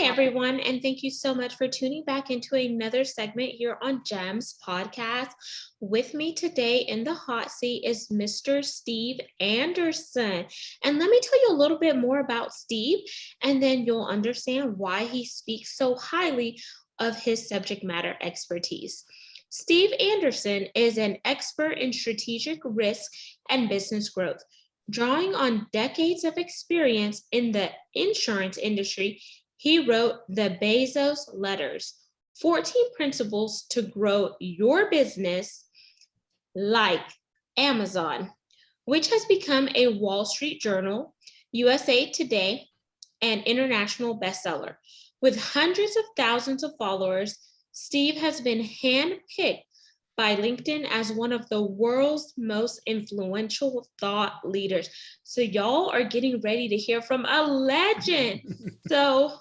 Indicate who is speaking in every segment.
Speaker 1: everyone, and thank you so much for tuning back into another segment here on GEMS podcast. With me today in the hot seat is Mr. Steve Anderson. And let me tell you a little bit more about Steve, and then you'll understand why he speaks so highly of his subject matter expertise. Steve Anderson is an expert in strategic risk and business growth. Drawing on decades of experience in the insurance industry, he wrote the Bezos Letters, 14 principles to grow your business like Amazon, which has become a Wall Street Journal, USA Today, and international bestseller. With hundreds of thousands of followers, Steve has been handpicked by LinkedIn as one of the world's most influential thought leaders. So y'all are getting ready to hear from a legend. So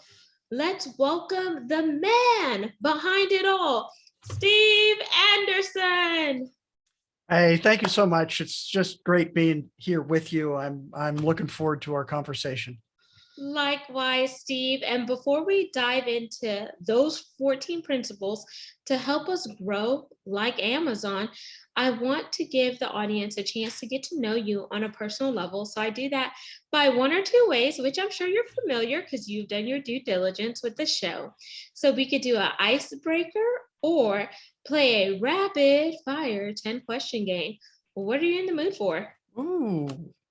Speaker 1: let's welcome the man behind it all, Steve Anderson.
Speaker 2: Hey, thank you so much. It's just great being here with you. I'm looking forward to our conversation.
Speaker 1: Likewise, Steve. And before we dive into those 14 principles to help us grow like Amazon, I want to give the audience a chance to get to know you on a personal level. So I do that by one or two ways, which I'm sure you're familiar because you've done your due diligence with the show. So we could do an icebreaker or play a rapid fire 10-question game. What are you in the mood for?
Speaker 2: Ooh,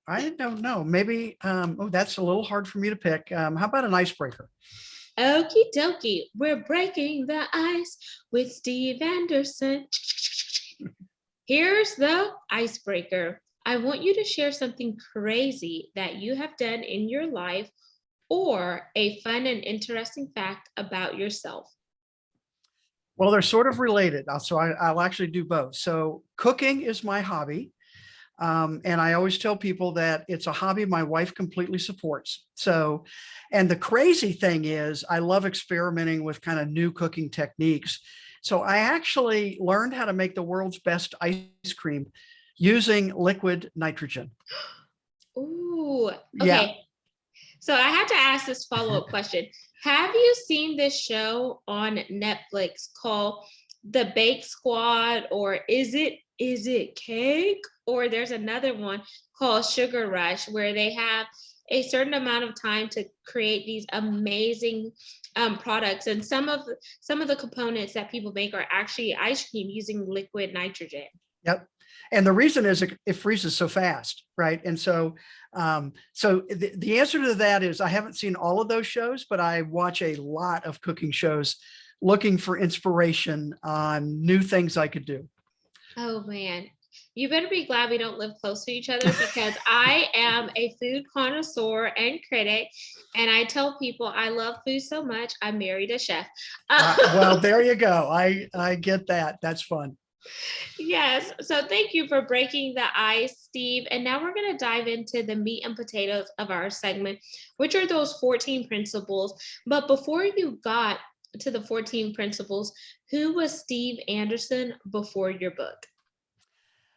Speaker 2: I don't know. Maybe, that's a little hard for me to pick. How about an icebreaker?
Speaker 1: Okie dokie, we're breaking the ice with Steve Anderson. Here's the icebreaker. I want you to share something crazy that you have done in your life or a fun and interesting fact about yourself.
Speaker 2: Well, they're sort of related. So I'll actually do both. So cooking is my hobby. And I always tell people that it's a hobby my wife completely supports. So, and the crazy thing is I love experimenting with kind of new cooking techniques. So I actually learned how to make the world's best ice cream using liquid nitrogen.
Speaker 1: Ooh, okay.
Speaker 2: Yeah.
Speaker 1: So I have to ask this follow-up question. Have you seen this show on Netflix called The Bake Squad, or is it Cake? Or there's another one called Sugar Rush, where they have a certain amount of time to create these amazing products. And some of the components that people make are actually ice cream using liquid nitrogen.
Speaker 2: Yep. And the reason is it freezes so fast, right? And so, the answer to that is I haven't seen all of those shows, but I watch a lot of cooking shows looking for inspiration on new things I could do.
Speaker 1: Oh man, you better be glad we don't live close to each other, because I am a food connoisseur and critic, and I tell people I love food so much I married a chef.
Speaker 2: Well, there you go. I get that. That's fun.
Speaker 1: Yes. So thank you for breaking the ice, Steve. And now we're going to dive into the meat and potatoes of our segment, which are those 14 principles. But before you got to the 14 principles, who was Steve Anderson before your book?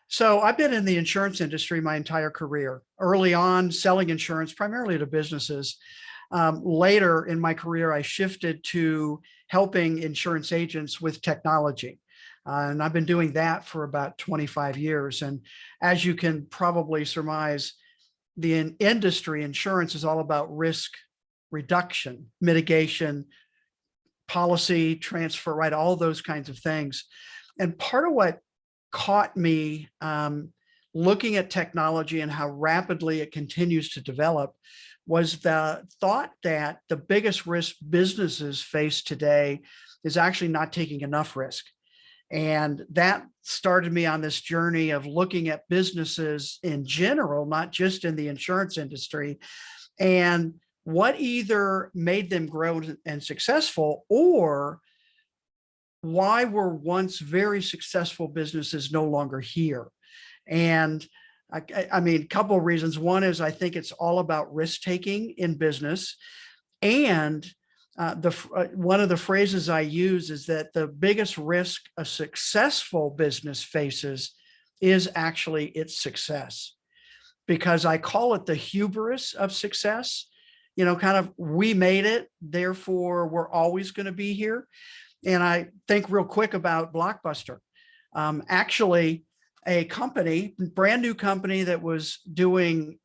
Speaker 2: So I've been in the insurance industry my entire career. Early on, selling insurance primarily to businesses. Later in my career, I shifted to helping insurance agents with technology. And I've been doing that for about 25 years. And as you can probably surmise, the industry, insurance, is all about risk reduction, mitigation, policy transfer, right? All those kinds of things. And part of what caught me looking at technology and how rapidly it continues to develop was the thought that the biggest risk businesses face today is actually not taking enough risk. And that started me on this journey of looking at businesses in general, not just in the insurance industry, and what either made them grow and successful, or why were once very successful businesses no longer here. And I mean, a couple of reasons. One is I think it's all about risk taking in business. And one of the phrases I use is that the biggest risk a successful business faces is actually its success, because I call it the hubris of success. kind of, we made it, therefore we're always going to be here. And I think real quick about Blockbuster. Actually, a company, brand new company that was doing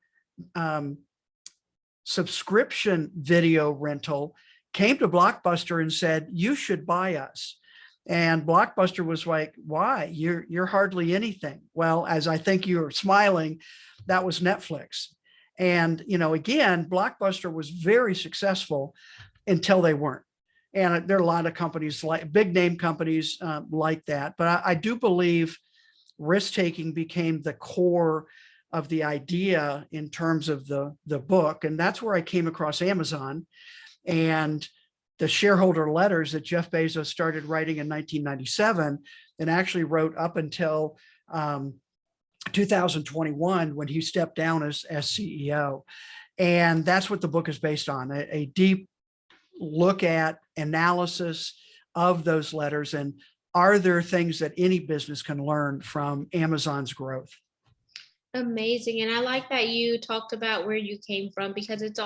Speaker 2: subscription video rental, came to Blockbuster and said, "You should buy us." And Blockbuster was like, "Why? You're hardly anything." Well, as I think you're smiling, that was Netflix. And, again, Blockbuster was very successful until they weren't. And there are a lot of companies, like big name companies, like that. But I do believe risk taking became the core of the idea in terms of the book. And that's where I came across Amazon and the shareholder letters that Jeff Bezos started writing in 1997 and actually wrote up until 2021 when he stepped down as CEO. And that's what the book is based on, a deep look at analysis of those letters. And are there things that any business can learn from Amazon's growth?
Speaker 1: Amazing. And I like that you talked about where you came from, because it's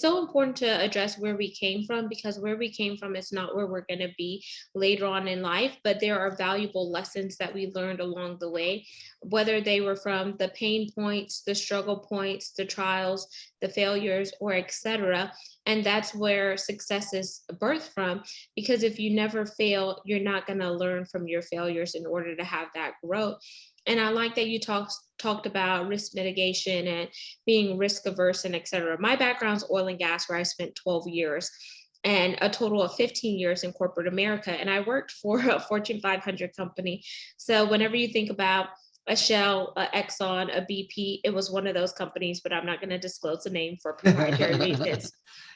Speaker 1: so important to address where we came from, because where we came from is not where we're going to be later on in life, but there are valuable lessons that we learned along the way, whether they were from the pain points, the struggle points, the trials, the failures, or etc. And that's where success is birthed from, because if you never fail, you're not going to learn from your failures in order to have that growth. And I like that you talked about risk mitigation and being risk averse and et cetera. My background's oil and gas, where I spent 12 years and a total of 15 years in corporate America. And I worked for a Fortune 500 company. So whenever you think about a Shell, a Exxon, a BP, it was one of those companies, but I'm not going to disclose the name for proprietary reasons.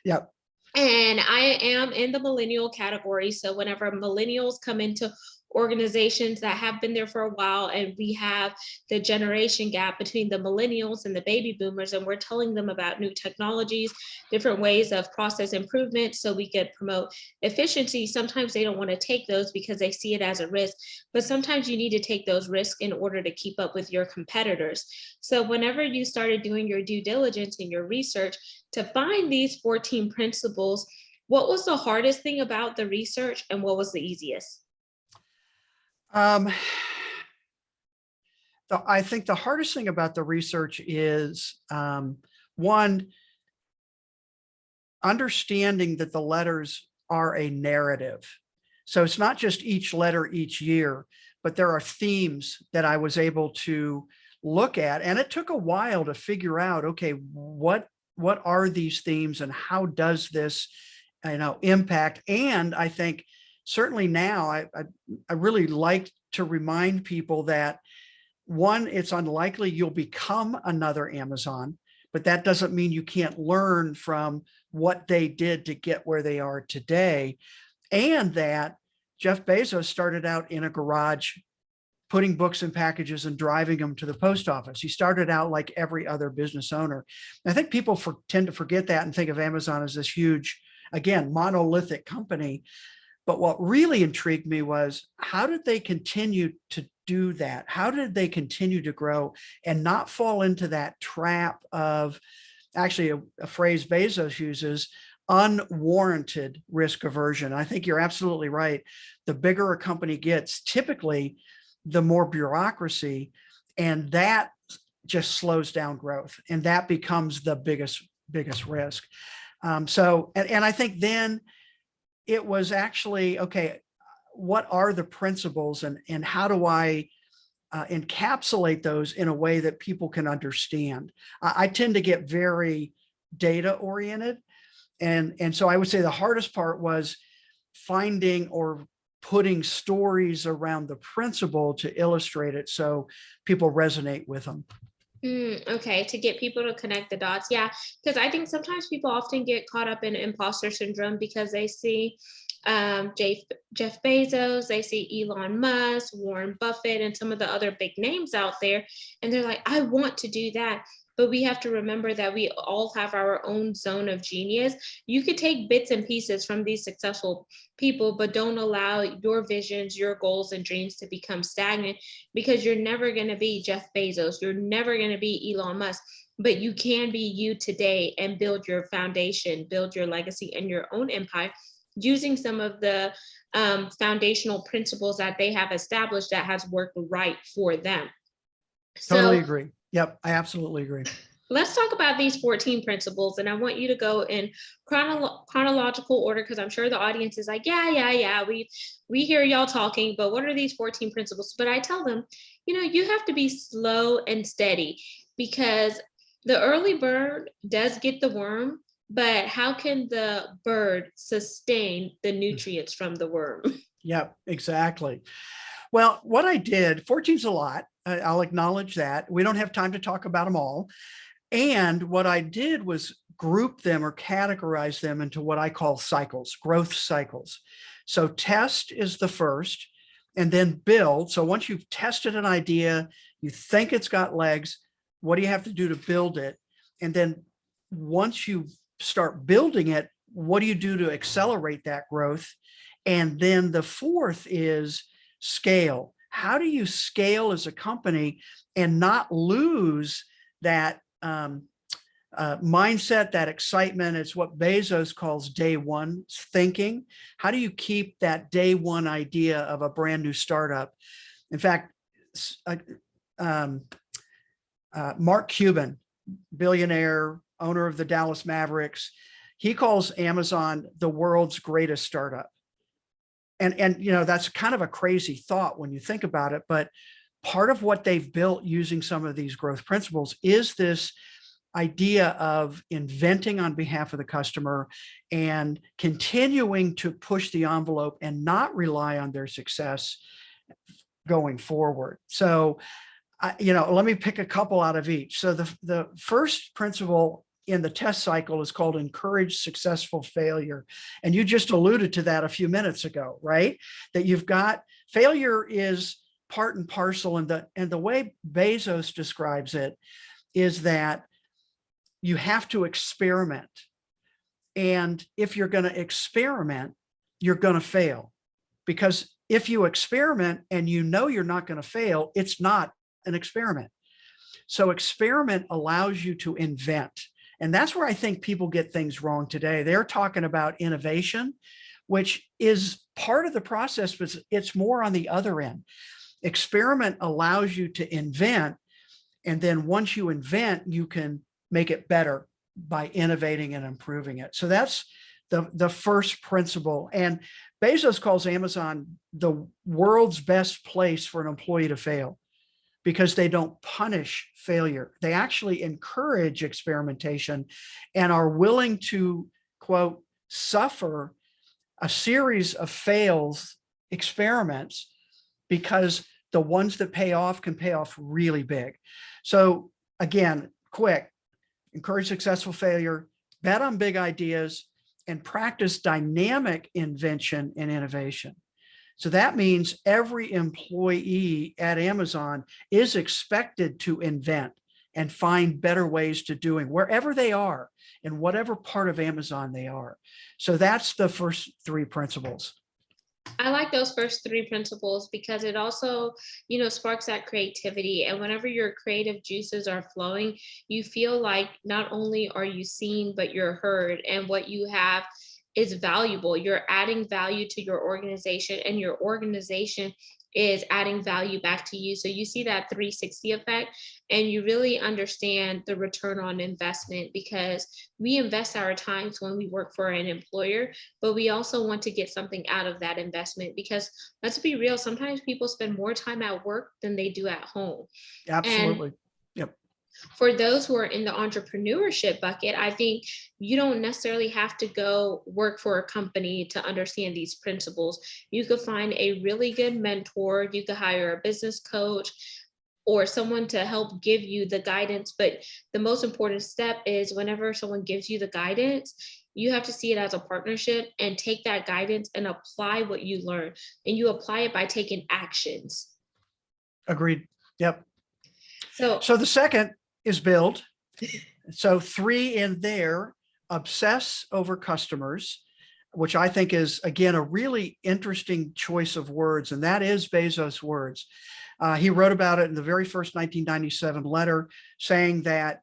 Speaker 2: Yep.
Speaker 1: And I am in the millennial category. So whenever millennials come into organizations that have been there for a while, and we have the generation gap between the millennials and the baby boomers, and we're telling them about new technologies, different ways of process improvement so we could promote efficiency, sometimes they don't want to take those because they see it as a risk. But sometimes you need to take those risks in order to keep up with your competitors. So whenever you started doing your due diligence and your research to find these 14 principles, what was the hardest thing about the research and what was the easiest?
Speaker 2: I think the hardest thing about the research is, one, understanding that the letters are a narrative. So it's not just each letter each year, but there are themes that I was able to look at. And it took a while to figure out, okay, what are these themes and how does this, impact? And I think certainly now I really like to remind people that, one, it's unlikely you'll become another Amazon, but that doesn't mean you can't learn from what they did to get where they are today. And that Jeff Bezos started out in a garage, putting books in packages and driving them to the post office. He started out like every other business owner. I think people tend to forget that and think of Amazon as this huge, again, monolithic company. But what really intrigued me was, how did they continue to do that? How did they continue to grow and not fall into that trap of, actually a phrase Bezos uses, unwarranted risk aversion? I think you're absolutely right. The bigger a company gets, typically the more bureaucracy, and that just slows down growth. And that becomes the biggest risk. And I think then it was actually, okay, what are the principles and how do I encapsulate those in a way that people can understand? I tend to get very data oriented. And so I would say the hardest part was finding or putting stories around the principle to illustrate it so people resonate with them.
Speaker 1: Okay, to get people to connect the dots. Yeah, because I think sometimes people often get caught up in imposter syndrome because they see Jeff Bezos, they see Elon Musk, Warren Buffett, and some of the other big names out there, and they're like, I want to do that. But we have to remember that we all have our own zone of genius. You could take bits and pieces from these successful people, but don't allow your visions, your goals, and dreams to become stagnant, because you're never going to be Jeff Bezos. You're never going to be Elon Musk. but you can be you today and build your foundation, build your legacy and your own empire using some of the foundational principles that they have established that has worked right for them.
Speaker 2: Totally
Speaker 1: So
Speaker 2: agree. Yep, I absolutely agree.
Speaker 1: let's talk about these 14 principles. And I want you to go in chronological order, because I'm sure the audience is like, yeah. We hear y'all talking, but what are these 14 principles? But I tell them, you have to be slow and steady, because the early bird does get the worm, but how can the bird sustain the nutrients from the worm?
Speaker 2: Yep, exactly. Well, what I did, 14's a lot. I'll acknowledge that. We don't have time to talk about them all. And what I did was group them or categorize them into what I call cycles, growth cycles. So test is the first, and then build. So once you've tested an idea, you think it's got legs, what do you have to do to build it? And then once you start building it, what do you do to accelerate that growth? And then the fourth is scale. How do you scale as a company and not lose that mindset, that excitement? It's what Bezos calls day one thinking. How do you keep that day one idea of a brand new startup? In fact, Mark Cuban, billionaire, owner of the Dallas Mavericks, he calls Amazon the world's greatest startup. And that's kind of a crazy thought when you think about it, but part of what they've built using some of these growth principles is this idea of inventing on behalf of the customer and continuing to push the envelope and not rely on their success going forward. So, let me pick a couple out of each. So the first principle in the test cycle is called encourage successful failure. And you just alluded to that a few minutes ago, right? That you've got failure is part and parcel. And the way Bezos describes it is that you have to experiment. And if you're going to experiment, you're going to fail. Because if you experiment and you're not going to fail, it's not an experiment. So experiment allows you to invent. And that's where I think people get things wrong today. They're talking about innovation, which is part of the process, but it's more on the other end. Experiment allows you to invent. And then once you invent, you can make it better by innovating and improving it. So that's the first principle. And Bezos calls Amazon the world's best place for an employee to fail, because they don't punish failure. They actually encourage experimentation and are willing to, quote, suffer a series of fails experiments, because the ones that pay off can pay off really big. So again, quick, encourage successful failure, bet on big ideas, and practice dynamic invention and innovation. So that means every employee at Amazon is expected to invent and find better ways to doing wherever they are, in whatever part of Amazon they are. So that's the first three principles.
Speaker 1: I like those first three principles because it also, sparks that creativity. And whenever your creative juices are flowing, you feel like not only are you seen, but you're heard, and what you have is valuable. You're adding value to your organization, and your organization is adding value back to you. So you see that 360 effect, and you really understand the return on investment, because we invest our times when we work for an employer, but we also want to get something out of that investment, because let's be real, sometimes people spend more time at work than they do at home.
Speaker 2: Absolutely.
Speaker 1: And
Speaker 2: yep.
Speaker 1: for those who are in the entrepreneurship bucket, I think you don't necessarily have to go work for a company to understand these principles. You could find a really good mentor. You could hire a business coach or someone to help give you the guidance. But the most important step is, whenever someone gives you the guidance, you have to see it as a partnership and take that guidance and apply what you learn. And you apply it by taking actions.
Speaker 2: Agreed. Yep.
Speaker 1: So
Speaker 2: the second is build. So 3 in there: obsess over customers, which I think is, again, a really interesting choice of words. And that is Bezos' words. He wrote about it in the very first 1997 letter, saying that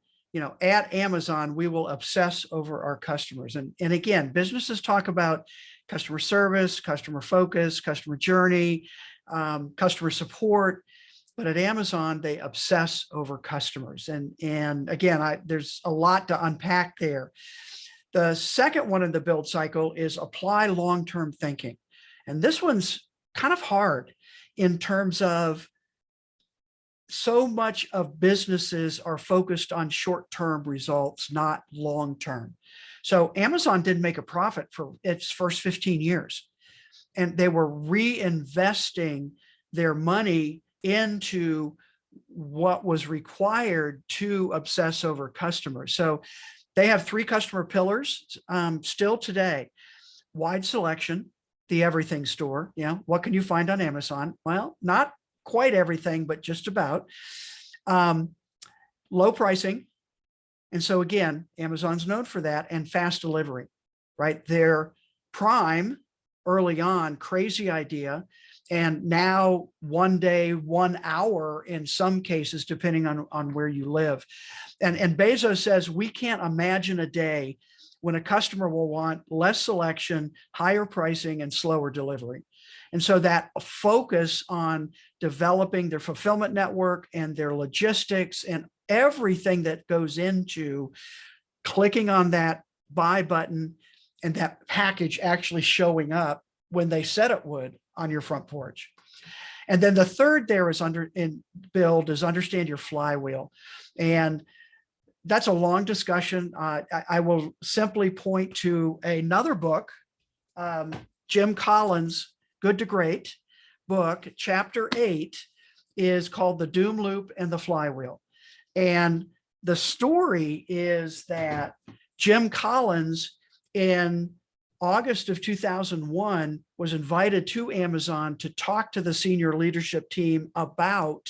Speaker 2: at Amazon, we will obsess over our customers. And again, businesses talk about customer service, customer focus, customer journey, customer support. But at Amazon, they obsess over customers. And again, there's a lot to unpack there. The second one in the build cycle is apply long-term thinking. And this one's kind of hard in terms of so much of businesses are focused on short-term results, not long-term. So Amazon didn't make a profit for its first 15 years. And they were reinvesting their money into what was required to obsess over customers. So they have 3 customer pillars still today: wide selection, the everything store. What can you find on Amazon? Well, not quite everything, but just about. Low pricing. And so again, Amazon's known for that, and fast delivery, right? Their Prime early on, crazy idea. And now 1 day, 1 hour in some cases, depending on where you live. And Bezos says, we can't imagine a day when a customer will want less selection, higher pricing, and slower delivery. And so that focus on developing their fulfillment network and their logistics and everything that goes into clicking on that buy button and that package actually showing up when they said it would on your front porch. And then the third there is understand your flywheel. And that's a long discussion. I will simply point to another book, Jim Collins' Good to Great book. Chapter 8 is called The Doom Loop and the Flywheel. And the story is that Jim Collins, in August of 2001, was invited to Amazon to talk to the senior leadership team about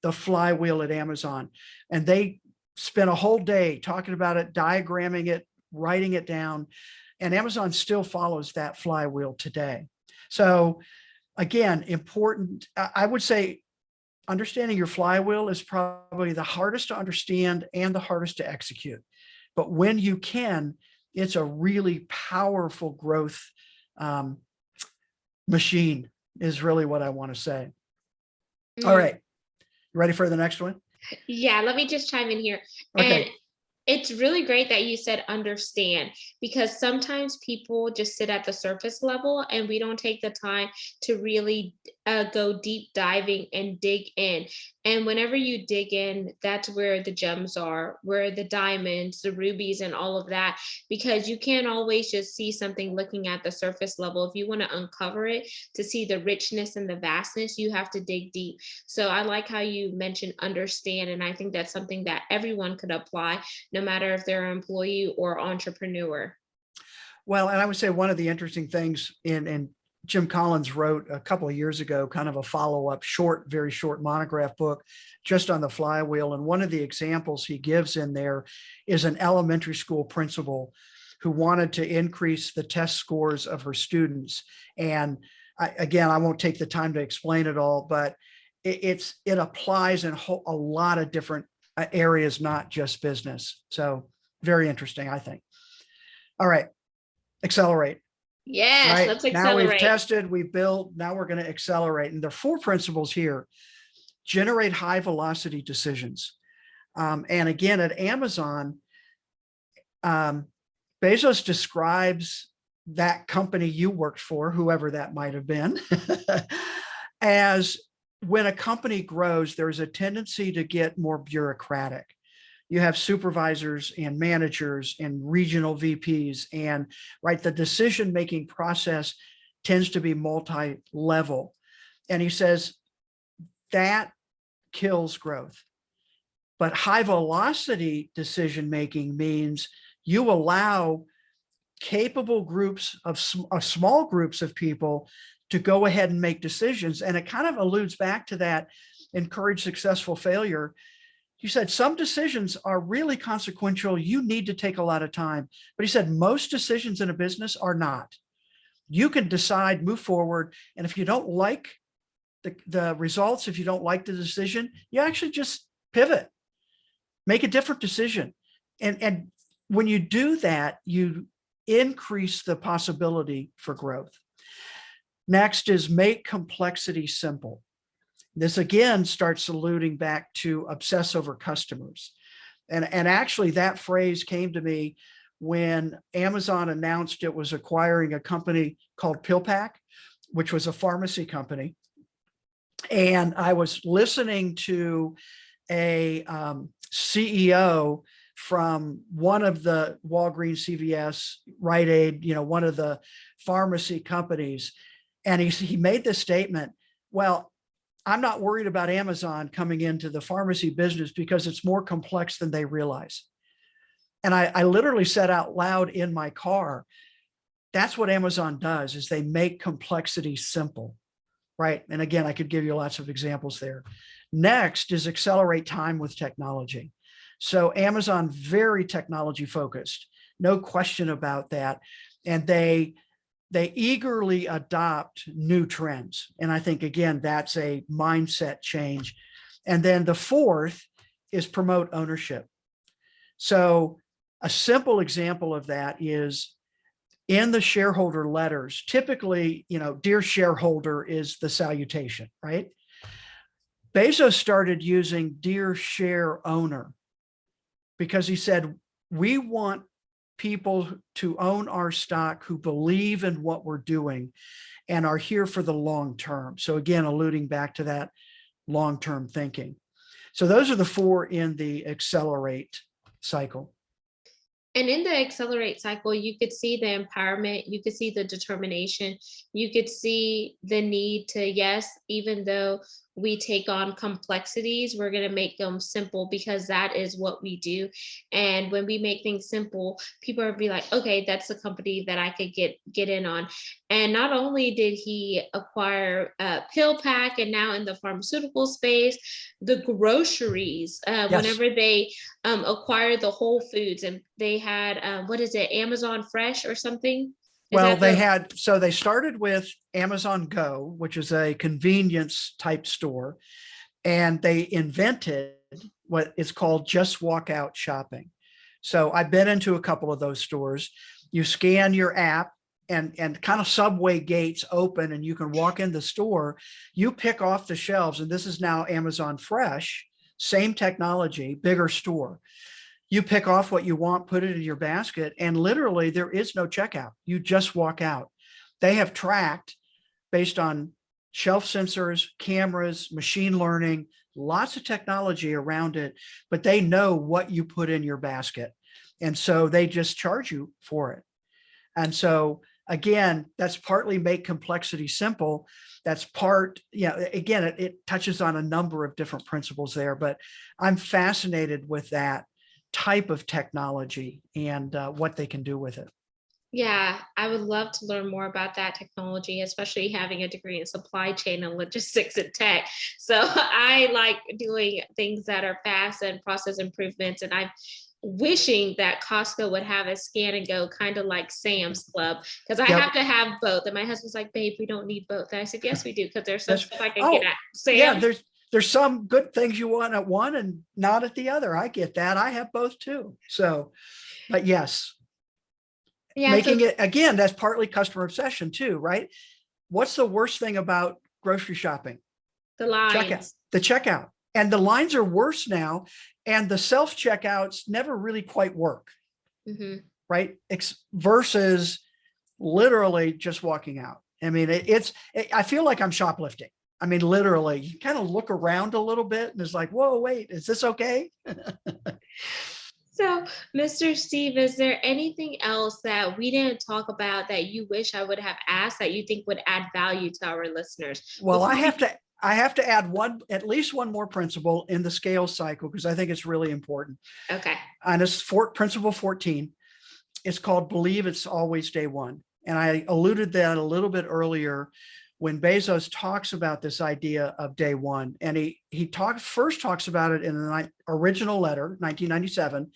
Speaker 2: the flywheel at Amazon. And they spent a whole day talking about it, diagramming it, writing it down. And Amazon still follows that flywheel today. So again, important, I would say understanding your flywheel is probably the hardest to understand and the hardest to execute. But when you can, it's a really powerful growth machine, is really what I want to say. All right. You ready for the next one?
Speaker 1: Yeah, let me just chime in here.
Speaker 2: Okay.
Speaker 1: And it's really great that you said understand, because sometimes people just sit at the surface level and we don't take the time to really go deep diving and dig in. And whenever you dig in, that's where the gems are, where the diamonds, the rubies, and all of that, because you can't always just see something looking at the surface level. If you want to uncover it, to see the richness and the vastness, you have to dig deep. So I like how you mentioned understand. And I think that's something that everyone could apply, no matter if they're an employee or entrepreneur.
Speaker 2: Well, and I would say one of the interesting things in Jim Collins wrote a couple of years ago, kind of a follow-up very short monograph book just on the flywheel. And one of the examples he gives in there is an elementary school principal who wanted to increase the test scores of her students. And again, I won't take the time to explain it all, but it applies in a lot of different areas, not just business. So very interesting, I think. All right, accelerate.
Speaker 1: Yes,
Speaker 2: right?
Speaker 1: Let's
Speaker 2: Now
Speaker 1: accelerate.
Speaker 2: we've tested, we've built, now we're going to accelerate. And there are 4 principles here. Generate high velocity decisions. And again, at Amazon, Bezos describes that company you worked for, whoever that might have been, as when a company grows, there's a tendency to get more bureaucratic. You have supervisors and managers and regional VPs, and right, the decision-making process tends to be multi-level. And he says that kills growth. But high velocity decision-making means you allow capable groups of small groups of people to go ahead and make decisions. And it kind of alludes back to that encourage successful failure. He said some decisions are really consequential. You need to take a lot of time. But he said most decisions in a business are not. You can decide, move forward. And if you don't like the results, if you don't like the decision, you actually just pivot, make a different decision. And when you do that, you increase the possibility for growth. Next is make complexity simple. This again starts alluding back to obsess over customers. And actually that phrase came to me when Amazon announced it was acquiring a company called PillPack, which was a pharmacy company. And I was listening to a CEO from one of the Walgreens, CVS, Rite Aid, one of the pharmacy companies. And he made this statement, well, I'm not worried about Amazon coming into the pharmacy business because it's more complex than they realize. And I literally said out loud in my car, that's what Amazon does, is they make complexity simple, right? And again, I could give you lots of examples there. Next is accelerate time with technology. So Amazon, very technology focused, no question about that. And they eagerly adopt new trends. And I think, again, that's a mindset change. And then the fourth is promote ownership. So a simple example of that is in the shareholder letters, typically, dear shareholder is the salutation, right? Bezos started using dear share owner because he said, we want people to own our stock who believe in what we're doing and are here for the long term. So again, alluding back to that long-term thinking. So those are the four in the accelerate cycle.
Speaker 1: And in the accelerate cycle, you could see the empowerment, you could see the determination, you could see the need to, yes, even though we take on complexities, we're going to make them simple because that is what we do. And when we make things simple, people are be like, okay, that's the company that I could get in on. And not only did he acquire PillPack, and now in the pharmaceutical space, the groceries,
Speaker 2: Yes.
Speaker 1: whenever they acquired the Whole Foods, and they had, what is it, Amazon Fresh or something?
Speaker 2: Well, they started with Amazon Go, which is a convenience type store, and they invented what is called just walk out shopping. So I've been into a couple of those stores. You scan your app and kind of subway gates open and you can walk in the store, you pick off the shelves, and this is now Amazon Fresh, same technology, bigger store. You pick off what you want, put it in your basket, and literally there is no checkout. You just walk out. They have tracked based on shelf sensors, cameras, machine learning, lots of technology around it, but they know what you put in your basket. And so they just charge you for it. And so again, that's partly make complexity simple. That's part, again, it touches on a number of different principles there, but I'm fascinated with that type of technology and what they can do with it.
Speaker 1: Yeah, I would love to learn more about that technology, especially having a degree in supply chain and logistics and tech. So I like doing things that are fast and process improvements. And I'm wishing that Costco would have a scan and go, kind of like Sam's Club, because I have to have both. And my husband's like, babe, we don't need both. And I said, yes, we do, because there's some stuff I can get at Sam's.
Speaker 2: Yeah, there's some good things you want at one and not at the other. I get that. I have both too. So, but yes. Yeah, making it, again, that's partly customer obsession too, right? What's the worst thing about grocery shopping?
Speaker 1: The lines.
Speaker 2: The checkout. And the lines are worse now. And the self-checkouts never really quite work, right? Versus literally just walking out. I mean, I feel like I'm shoplifting. I mean, literally, you kind of look around a little bit and it's like, whoa, wait, is this okay?
Speaker 1: So, Mr. Steve, is there anything else that we didn't talk about that you wish I would have asked that you think would add value to our listeners?
Speaker 2: Well, I have to add at least one more principle in the scale cycle, because I think it's really important.
Speaker 1: Okay.
Speaker 2: And it's principle 14. It's called believe it's always day one. And I alluded that a little bit earlier when Bezos talks about this idea of day one. And he first talks about it in the original letter, 1997,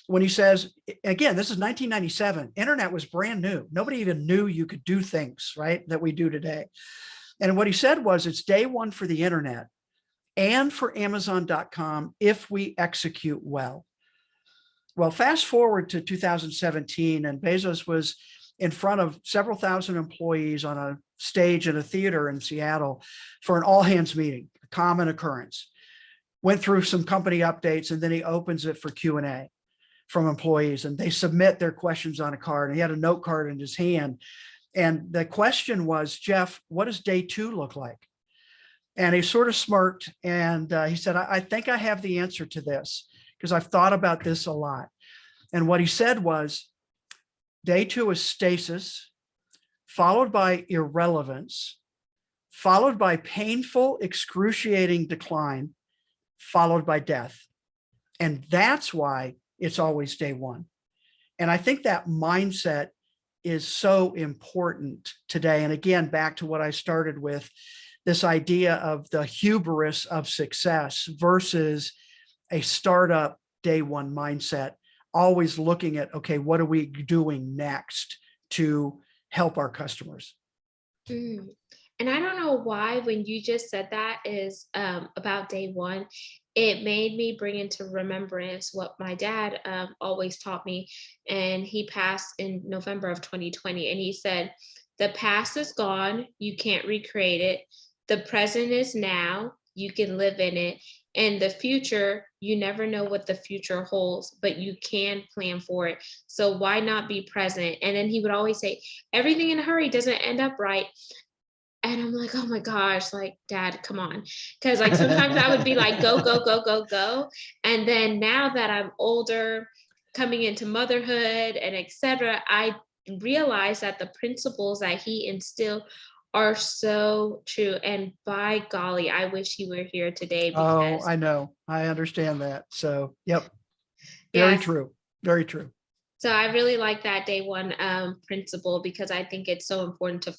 Speaker 2: when he says, again, this is 1997, internet was brand new. Nobody even knew you could do things, right, that we do today. And what he said was, it's day one for the internet and for Amazon.com if we execute well, Well, fast forward to 2017, and Bezos was in front of several thousand employees on a stage in a theater in Seattle for an all hands meeting, a common occurrence. Went through some company updates, and then he opens it for Q&A from employees, and they submit their questions on a card. And he had a note card in his hand. And the question was, Jeff, what does day 2 look like? And he sort of smirked, and he said, I think I have the answer to this because I've thought about this a lot. And what he said was, day 2 is stasis, followed by irrelevance, followed by painful, excruciating decline, followed by death. And that's why it's always day 1. And I think that mindset is so important today. And again, back to what I started with, this idea of the hubris of success versus a startup day 1 mindset, always looking at, okay, what are we doing next to help our customers?
Speaker 1: Mm. And I don't know why, when you just said that is about day 1, it made me bring into remembrance what my dad always taught me. And he passed in November of 2020. And he said, the past is gone. You can't recreate it. The present is now. You can live in it. And the future, you never know what the future holds, but you can plan for it. So why not be present? And then he would always say, everything in a hurry doesn't end up right. And I'm like, oh my gosh, like, Dad, come on. Because like sometimes I would be like, go, go, go, go, go. And then now that I'm older, coming into motherhood and etc., I realize that the principles that he instilled are so true. And by golly, I wish he were here today
Speaker 2: Oh,
Speaker 1: because
Speaker 2: I know. I understand that. So, yep. Very
Speaker 1: yes.
Speaker 2: true. Very true.
Speaker 1: So I really like that day 1 principle, because I think it's so important to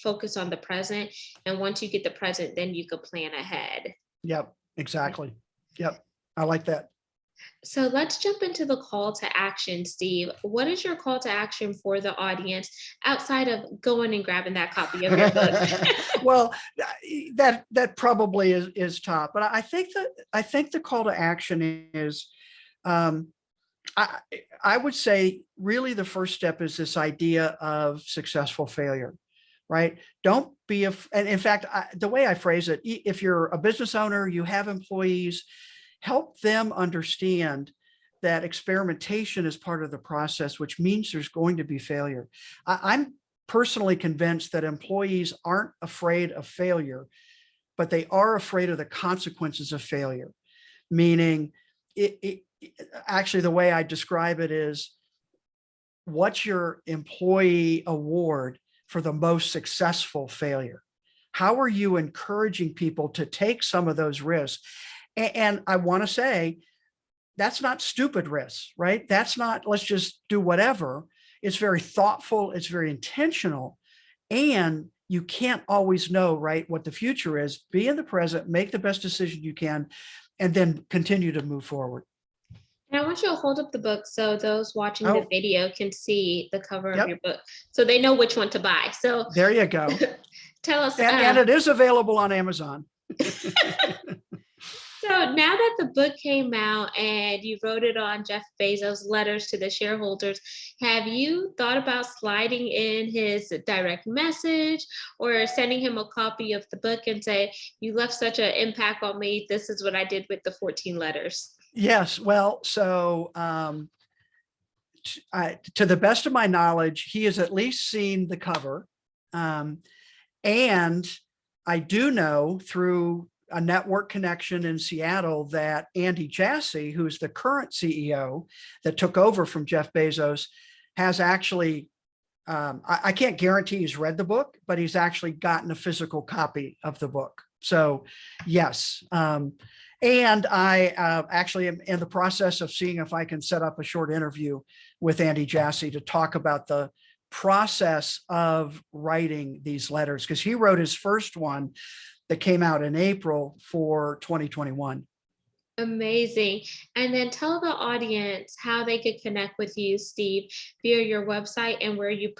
Speaker 1: focus on the present. And once you get the present, then you could plan ahead.
Speaker 2: Yep, exactly. Yep. I like that.
Speaker 1: So let's jump into the call to action, Steve. What is your call to action for the audience outside of going and grabbing that copy of your book?
Speaker 2: Well, that probably is top, but I think the call to action is, I would say really the first step is this idea of successful failure, right? Don't be and in fact, the way I phrase it, if you're a business owner, you have employees, help them understand that experimentation is part of the process, which means there's going to be failure. I'm personally convinced that employees aren't afraid of failure, but they are afraid of the consequences of failure, meaning actually the way I describe it is, what's your employee award for the most successful failure? How are you encouraging people to take some of those risks? And I want to say, that's not stupid risks, right? That's not, let's just do whatever. It's very thoughtful. It's very intentional. And you can't always know, right, what the future is. Be in the present, make the best decision you can, and then continue to move forward.
Speaker 1: And I want you to hold up the book so those watching the
Speaker 2: Oh,
Speaker 1: video can see the cover of
Speaker 2: yep.
Speaker 1: your book, so they know which one to buy. So
Speaker 2: There you go.
Speaker 1: tell us.
Speaker 2: And it is available on Amazon.
Speaker 1: So now that the book came out and you wrote it on Jeff Bezos' letters to the shareholders, have you thought about sliding in his direct message or sending him a copy of the book and say, you left such an impact on me. This is what I did with the 14 letters.
Speaker 2: Yes. Well, so to the best of my knowledge, he has at least seen the cover. And I do know through a network connection in Seattle that Andy Jassy, who's the current CEO that took over from Jeff Bezos, has actually, I can't guarantee he's read the book, but he's actually gotten a physical copy of the book. So yes. And I actually am in the process of seeing if I can set up a short interview with Andy Jassy to talk about the process of writing these letters, because he wrote his first one that came out in April for 2021.
Speaker 1: Amazing. And then tell the audience how they could connect with you, Steve, via your website and where you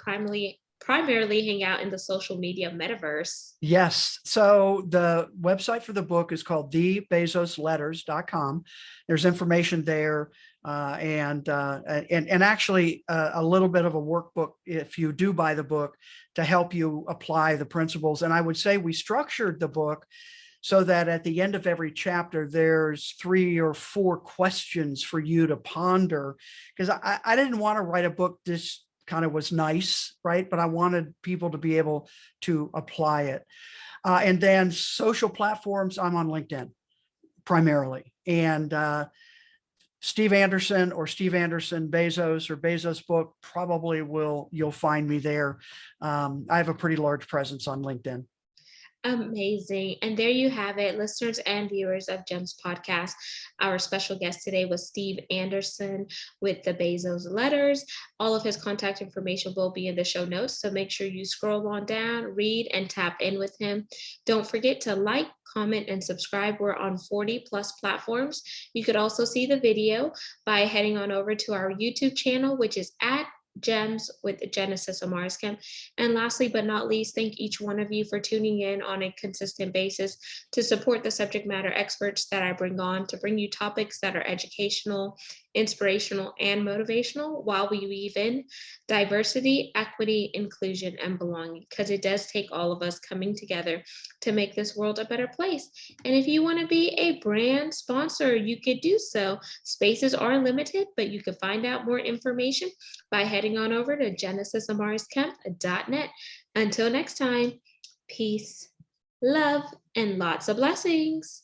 Speaker 1: primarily hang out in the social media metaverse.
Speaker 2: Yes. So the website for the book is called thebezosletters.com. There's information there, and actually a little bit of a workbook if you do buy the book to help you apply the principles. And I would say we structured the book so that at the end of every chapter, there's 3 or 4 questions for you to ponder. Because I didn't want to write a book this kind of was nice, right? But I wanted people to be able to apply it. And then social platforms, I'm on LinkedIn primarily. And Steve Anderson or Steve Anderson Bezos or Bezos book probably you'll find me there. I have a pretty large presence on LinkedIn.
Speaker 1: Amazing. And there you have it, listeners and viewers of GEMS Podcast. Our special guest today was Steve Anderson with the Bezos Letters. All of his contact information will be in the show notes. So make sure you scroll on down, read, and tap in with him. Don't forget to like, comment, and subscribe. We're on 40 plus platforms. You could also see the video by heading on over to our YouTube channel, which is at Gems with Genesis Amaris Kemp. And lastly, but not least, thank each one of you for tuning in on a consistent basis to support the subject matter experts that I bring on to bring you topics that are educational, inspirational, and motivational while we weave in diversity, equity, inclusion, and belonging, because it does take all of us coming together to make this world a better place. And if you want to be a brand sponsor, you could do so. Spaces are limited, but you can find out more information by heading on over to genesisamarisKemp.net. Until next time, peace, love, and lots of blessings.